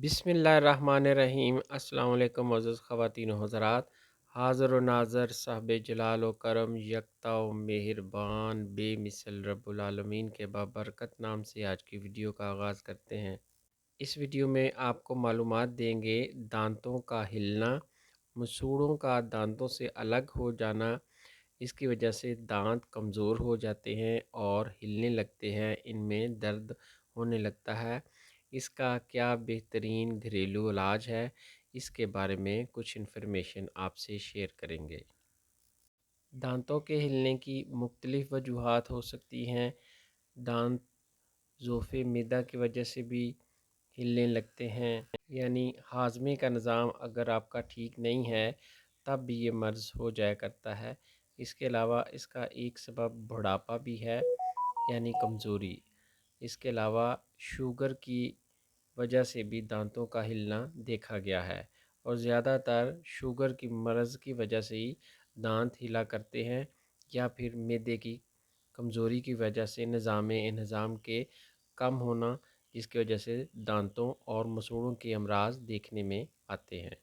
बिस्मिल्लाहिर्रहमानिर्रहीम। अस्सलाम वालेकुम मुअज़्ज़ज़ ख़वातीन व हज़रात। हाज़िर व नाज़र साहिब जलाल व करम यकता व मेहरबान बेमिसल रब्बुल आलमीन के बाबरकत नाम से आज की वीडियो का आगाज़ करते हैं। इस वीडियो में आपको मालूमात देंगे दांतों का हिलना, मसूड़ों का दांतों से अलग हो जाना, इसकी वजह से दांत कमज़ोर हो जाते हैं और हिलने लगते हैं, इनमें दर्द होने लगता है। इसका क्या बेहतरीन घरेलू इलाज है, इसके बारे में कुछ इन्फॉर्मेशन आपसे शेयर करेंगे। दांतों के हिलने की मुख्तलिफ़ वजूहात हो सकती हैं। दांत ज़ोफ़े मैदा की वजह से भी हिलने लगते हैं, यानी हाज़मे का निज़ाम अगर आपका ठीक नहीं है तब भी ये मर्ज़ हो जाया करता है। इसके अलावा इसका एक सबब बुढ़ापा भी है, यानी कमज़ोरी। इसके अलावा शुगर की वजह से भी दांतों का हिलना देखा गया है और ज़्यादातर शुगर की मर्ज़ की वजह से ही दांत हिला करते हैं, या फिर मैदे की कमज़ोरी की वजह से निज़ाम के कम होना, जिसकी वजह से दांतों और मसूड़ों के अमराज देखने में आते हैं।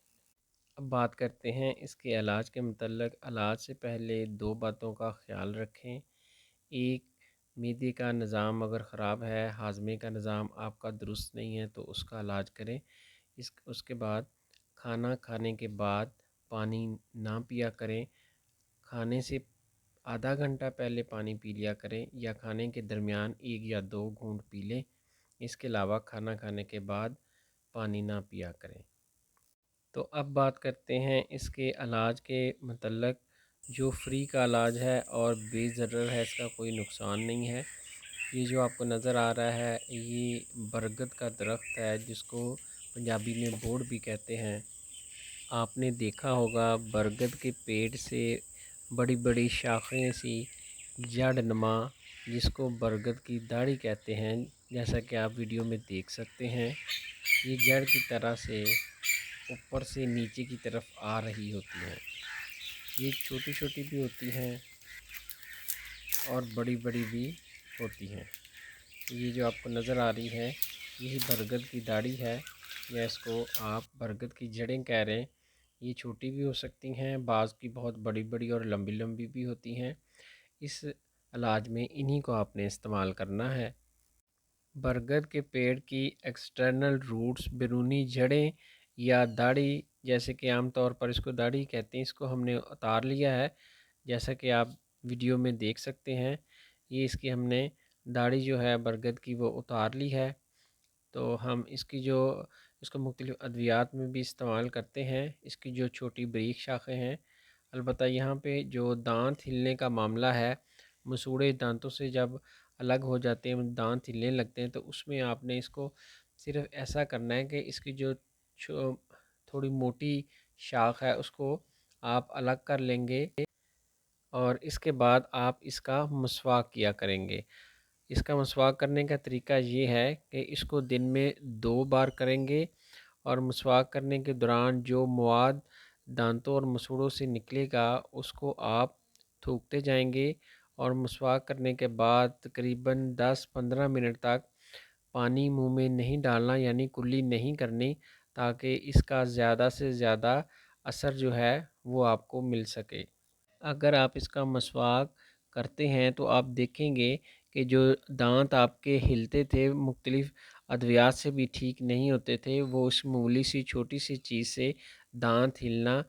अब बात करते हैं इसके इलाज के मतलब। इलाज से पहले दो बातों का ख्याल रखें। एक, मैदे का निज़ाम अगर ख़राब है, हाज़मे का निज़ाम आपका दुरुस्त नहीं है तो उसका इलाज करें। उसके बाद खाना खाने के बाद पानी ना पिया करें। खाने से आधा घंटा पहले पानी पी लिया करें, या खाने के दरमियान 1 या 2 घूंट पी लें। इसके अलावा खाना खाने के बाद पानी ना पिया करें। तो अब बात करते हैं इसके इलाज के मतलब। जो फ्री का इलाज है और बेज़रर है, इसका कोई नुकसान नहीं है। ये जो आपको नज़र आ रहा है, ये बरगद का दरख्त है, जिसको पंजाबी में बोड़ भी कहते हैं। आपने देखा होगा बरगद के पेड़ से बड़ी बड़ी शाखें सी जड़ नुमा, जिसको बरगद की दाढ़ी कहते हैं, जैसा कि आप वीडियो में देख सकते हैं। ये जड़ की तरह से ऊपर से नीचे की तरफ आ रही होती हैं। ये छोटी छोटी भी होती हैं और बड़ी बड़ी भी होती हैं। ये जो आपको नज़र आ रही है, यही बरगद की दाढ़ी है, या इसको आप बरगद की जड़ें कह रहे हैं। ये छोटी भी हो सकती हैं, बाज़ की बहुत बड़ी बड़ी और लंबी लंबी भी होती हैं। इस इलाज में इन्हीं को आपने इस्तेमाल करना है। बरगद के पेड़ की एक्सटर्नल रूट्स, बैरूनी जड़ें या दाढ़ी, जैसे कि आम तौर पर इसको दाढ़ी कहते हैं, इसको हमने उतार लिया है, जैसा कि आप वीडियो में देख सकते हैं। ये इसकी हमने दाढ़ी जो है बरगद की वो उतार ली है। तो हम इसको मुख्तलिफ़ अद्वियात में भी इस्तेमाल करते हैं। इसकी जो छोटी बारीक शाखें हैं, अलबत्ता यहाँ पे जो दांत हिलने का मामला है, मसूड़े दांतों से जब अलग हो जाते हैं, दांत हिलने लगते हैं, तो उसमें आपने इसको सिर्फ ऐसा करना है कि इसकी जो थोड़ी मोटी शाख है उसको आप अलग कर लेंगे, और इसके बाद आप इसका मसवाक किया करेंगे। इसका मसवाक करने का तरीका ये है कि इसको दिन में 2 बार करेंगे, और मसवाक करने के दौरान जो मवाद दांतों और मसूड़ों से निकलेगा उसको आप थूकते जाएंगे, और मसवाक करने के बाद तकरीबन 10-15 मिनट तक पानी मुंह में नहीं डालना, यानी कुल्ली नहीं करनी, ताकि इसका ज़्यादा से ज़्यादा असर जो है वो आपको मिल सके। अगर आप इसका मसवाक करते हैं तो आप देखेंगे कि जो दांत आपके हिलते थे, मुख्तलिफ़ अद्वियात से भी ठीक नहीं होते थे, वो उस मामूली सी छोटी सी चीज़ से दांत हिलना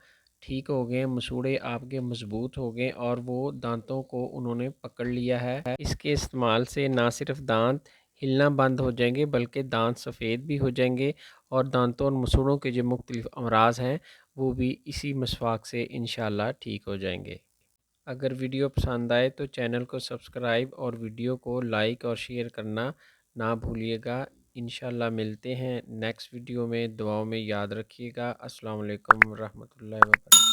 ठीक हो गए, मसूड़े आपके मज़बूत हो गए, और वो दांतों को उन्होंने पकड़ लिया है। इसके इस्तेमाल से ना सिर्फ दांत हिलना बंद हो जाएंगे, बल्कि दांत सफ़ेद भी हो जाएंगे, और दांतों और मसूड़ों के जो मुख्तलिफ़ अमराज हैं वो भी इसी मसवाक से इंशाअल्लाह ठीक हो जाएंगे। अगर वीडियो पसंद आए तो चैनल को सब्सक्राइब और वीडियो को लाइक और शेयर करना ना भूलिएगा। इंशाल्लाह मिलते हैं नेक्स्ट वीडियो में। दुआओं में याद रखिएगा। अस्सलाम वालेकुम रहमतुल्लाहि व बरकातहू।